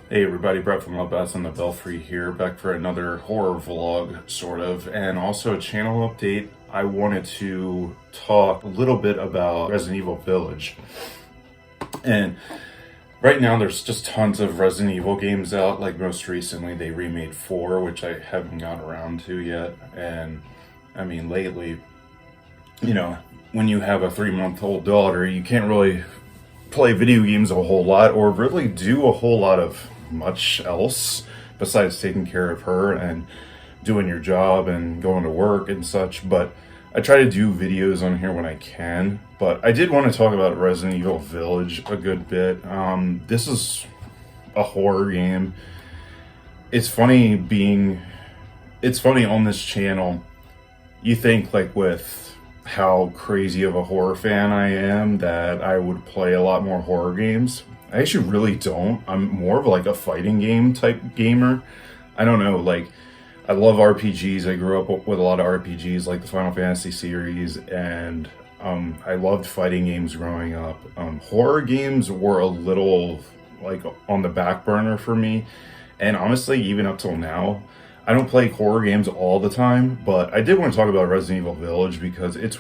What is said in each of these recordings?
Hey everybody, Brett from Love Bats on the Belfry here, back for another horror vlog, sort of, and also a channel update. I wanted to talk a little bit about Resident Evil Village. And right now there's just tons of Resident Evil games out, like most recently they remade 4, which I haven't got around to yet. And I mean, lately, when you have a 3-month-old daughter, you can't really play video games a whole lot or really do a whole lot of much else besides taking care of her and doing your job and going to work and such. But I try to do videos on here when I can. But I did want to talk about Resident Evil Village a good bit. This is a horror game. It's funny on this channel. You think, like, with how crazy of a horror fan I am, that I would play a lot more horror games. I actually really don't. I'm more of like a fighting game type gamer. I don't know, like, I love RPGs. I grew up with a lot of RPGs, like the Final Fantasy series, and I loved fighting games growing up. Horror games were a little, like, on the back burner for me, and honestly, even up till now, I don't play horror games all the time, but I did want to talk about Resident Evil Village because it's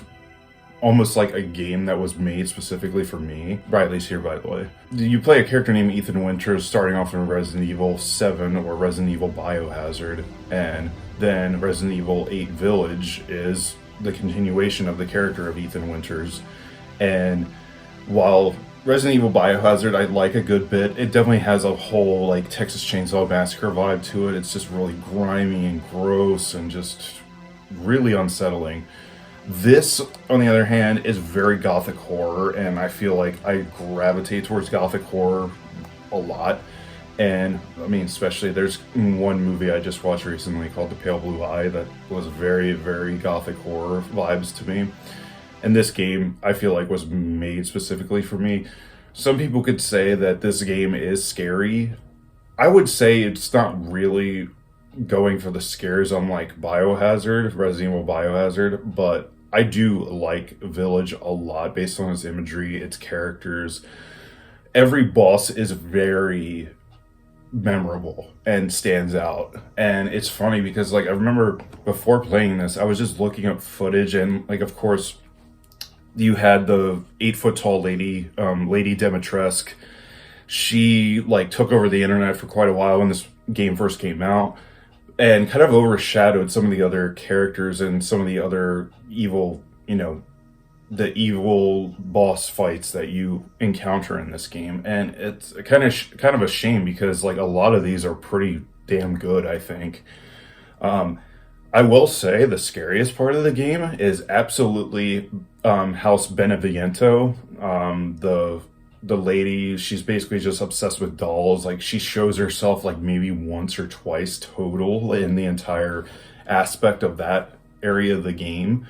almost like a game that was made specifically for me. Bradley's here, by the way. You play a character named Ethan Winters starting off in Resident Evil 7 or Resident Evil Biohazard, and then Resident Evil 8 Village is the continuation of the character of Ethan Winters. And while Resident Evil Biohazard I like a good bit, it definitely has a whole, like, Texas Chainsaw Massacre vibe to it. It's just really grimy and gross and just really unsettling. This, on the other hand, is very gothic horror, and I feel like I gravitate towards gothic horror a lot. And I mean, especially, there's one movie I just watched recently called The Pale Blue Eye that was very, very gothic horror vibes to me. And this game, I feel like, was made specifically for me. Some people could say that this game is scary. I would say it's not really going for the scares on, like, Biohazard, Resident Evil Biohazard, but I do like Village a lot based on its imagery, its characters. Every boss is very memorable and stands out. And it's funny because, like, I remember before playing this, I was just looking up footage, and, like, of course, you had the 8-foot tall lady, Lady Dimitrescu. She, like, took over the internet for quite a while when this game first came out, and kind of overshadowed some of the other characters and some of the other evil, the evil boss fights that you encounter in this game. And it's kind of a shame because, like, a lot of these are pretty damn good, I think. I will say the scariest part of the game is absolutely House Beneviento. The lady, she's basically just obsessed with dolls. Like, she shows herself like maybe once or twice total in the entire aspect of that area of the game.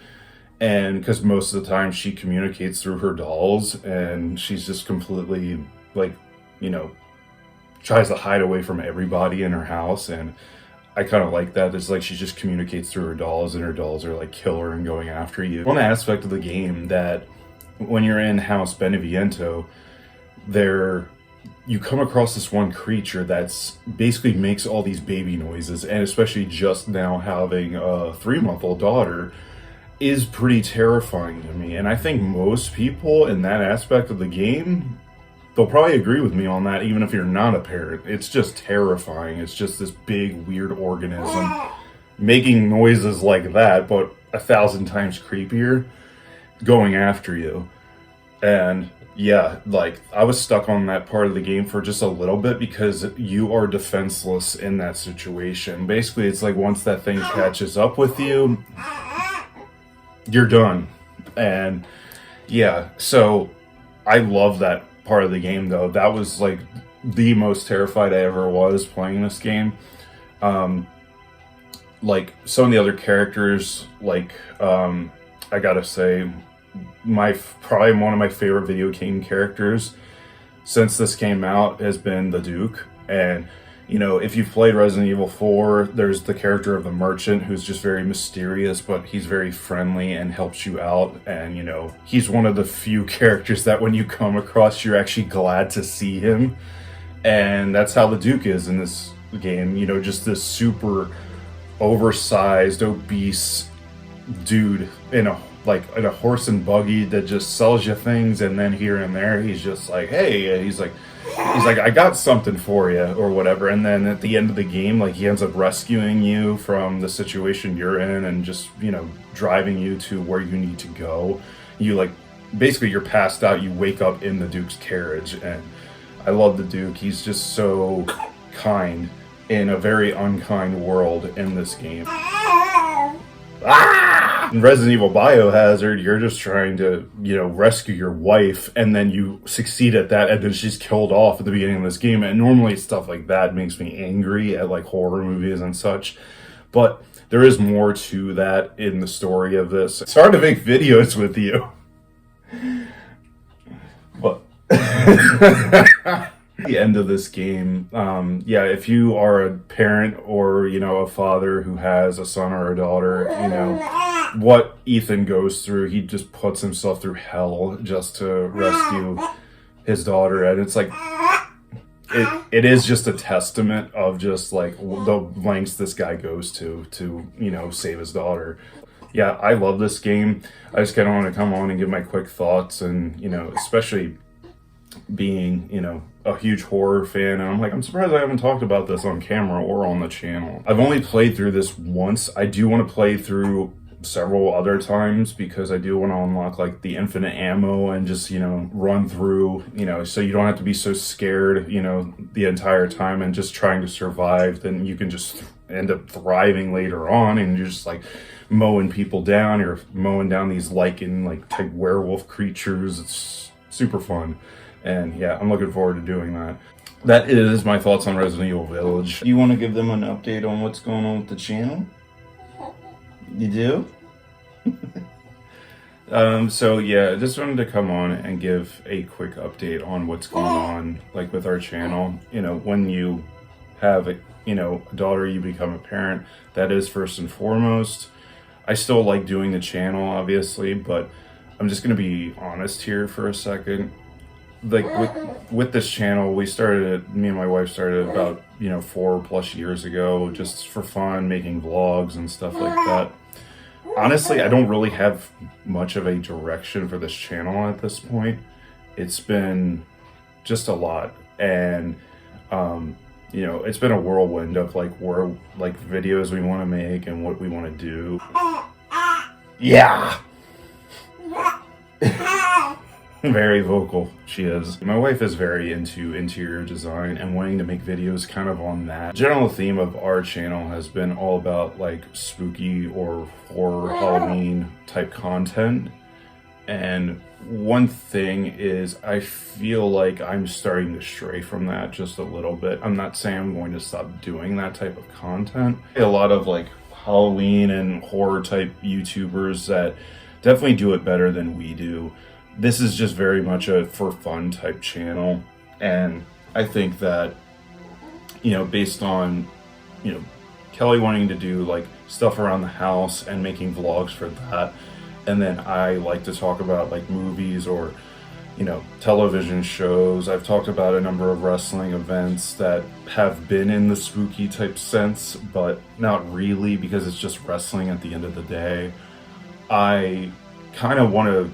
And because most of the time she communicates through her dolls, and she's just completely, like, tries to hide away from everybody in her house. And I kind of like that. It's like she just communicates through her dolls, and her dolls are like killer and going after you. One aspect of the game that when you're in House Beneviento, you come across this one creature that's basically makes all these baby noises, and especially just now having a 3-month-old daughter is pretty terrifying to me. And I think most people in that aspect of the game, they'll probably agree with me on that, even if you're not a parent. It's just terrifying. It's just this big, weird organism making noises like that, but 1,000 times creepier, going after you. And yeah, like, I was stuck on that part of the game for just a little bit because you are defenseless in that situation. Basically, it's like once that thing catches up with you, you're done. And yeah, so I love that part of the game, though. That was, like, the most terrified I ever was playing this game. Like, some of the other characters, like, I gotta say, probably one of my favorite video game characters since this came out has been the Duke. And if you've played Resident Evil 4, there's the character of the Merchant, who's just very mysterious, but he's very friendly and helps you out. And he's one of the few characters that when you come across, you're actually glad to see him. And that's how the Duke is in this game. You know, just this super oversized, obese dude in a horse and buggy that just sells you things, and then here and there he's just like, hey, he's like, I got something for you or whatever. And then at the end of the game, like, he ends up rescuing you from the situation you're in and just, you know, driving you to where you need to go. You like, basically you're passed out, you wake up in the Duke's carriage. And I love the Duke. He's just so kind in a very unkind world in this game. In Resident Evil Biohazard, you're just trying to, you know, rescue your wife, and then you succeed at that, and then she's killed off at the beginning of this game. And normally stuff like that makes me angry at like horror movies and such. But there is more to that in the story of this. It's hard to make videos with you. But the end of this game, yeah, if you are a parent or, you know, a father who has a son or a daughter, you know, what Ethan goes through, he just puts himself through hell just to rescue his daughter. And it's like, it is just a testament of just like the lengths this guy goes to, you know, save his daughter. Yeah, I love this game. I just kind of want to come on and give my quick thoughts, and, you know, especially being, you know, a huge horror fan, and I'm like, I'm surprised I haven't talked about this on camera or on the channel. I've only played through this once. I do want to play through several other times because I do want to unlock like the infinite ammo and just, you know, run through, you know, so you don't have to be so scared, you know, the entire time and just trying to survive. Then you can just end up thriving later on, and you're just like mowing people down. You're mowing down these lichen like type werewolf creatures. It's super fun. And yeah, I'm looking forward to doing that. That is my thoughts on Resident Evil Village. You want to give them an update on what's going on with the channel? You do? So yeah, I just wanted to come on and give a quick update on what's going on, like with our channel. You know, when you have a, you know, a daughter, you become a parent. That is first and foremost. I still like doing the channel, obviously, but I'm just gonna be honest here for a second. Like with this channel, me and my wife started about, you know, 4+ years ago, just for fun, making vlogs and stuff like that. Honestly, I don't really have much of a direction for this channel at this point. It's been just a lot, and you know, it's been a whirlwind of like videos we want to make and what we want to do. Yeah. Very vocal she is. My wife is very into interior design and wanting to make videos kind of on that. General theme of our channel has been all about like spooky or horror Halloween type content. And one thing is, I feel like I'm starting to stray from that just a little bit. I'm not saying I'm going to stop doing that type of content. A lot of like Halloween and horror type YouTubers that definitely do it better than we do. This is just very much a for fun type channel, and I think that, you know, based on, you know, Kelly wanting to do like stuff around the house and making vlogs for that, and then I like to talk about like movies or, you know, television shows. I've talked about a number of wrestling events that have been in the spooky type sense, but not really, because it's just wrestling at the end of the day. I kind of want to,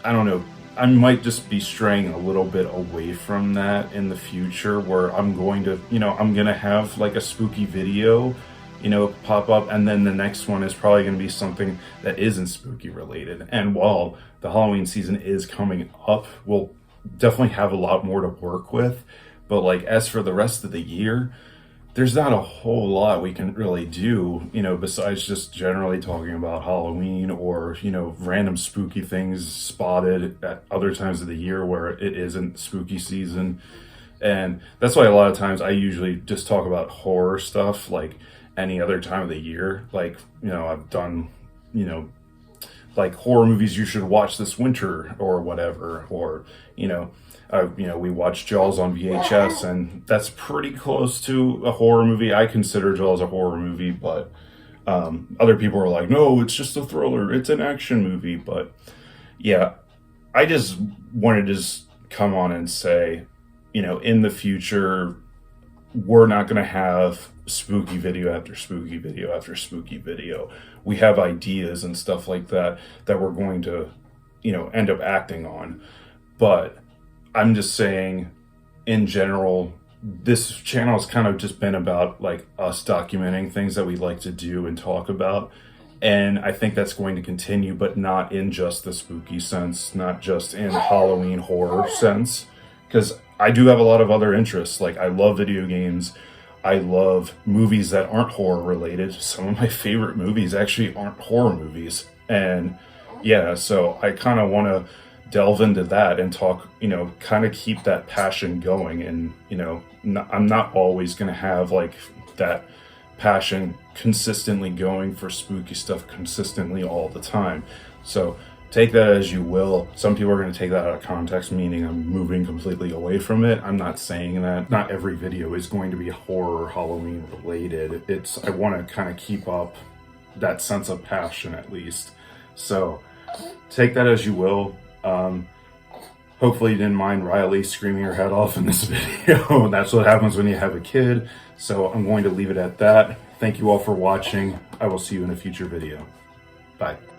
I don't know, I might just be straying a little bit away from that in the future, where I'm going to, you know, I'm going to have like a spooky video, you know, pop up, and then the next one is probably going to be something that isn't spooky related. And while the Halloween season is coming up, we'll definitely have a lot more to work with. But like, as for the rest of the year, there's not a whole lot we can really do, you know, besides just generally talking about Halloween or, you know, random spooky things spotted at other times of the year where it isn't spooky season. And that's why a lot of times I usually just talk about horror stuff like any other time of the year. Like, you know, I've done, you know, like horror movies you should watch this winter or whatever, or, you know, we watched Jaws on VHS, and that's pretty close to a horror movie. I consider Jaws a horror movie, but other people are like, no, it's just a thriller. It's an action movie. But yeah, I just wanted to just come on and say, in the future, we're not going to have spooky video after spooky video after spooky video. We have ideas and stuff like that that we're going to, end up acting on. But I'm just saying, in general, this channel has kind of just been about like us documenting things that we like to do and talk about. And I think that's going to continue, but not in just the spooky sense, not just in Halloween horror sense, because I do have a lot of other interests. Like, I love video games. I love movies that aren't horror related. Some of my favorite movies actually aren't horror movies. And yeah, so I kind of want to delve into that and talk, kind of keep that passion going. And, I'm not always going to have like that passion consistently going for spooky stuff consistently all the time. So take that as you will. Some people are going to take that out of context, meaning I'm moving completely away from it. I'm not saying that. Not every video is going to be horror or Halloween related. I want to kind of keep up that sense of passion at least. So take that as you will. Hopefully you didn't mind Riley screaming her head off in this video. That's what happens when you have a kid. So I'm going to leave it at that. Thank you all for watching. I will see you in a future video. Bye.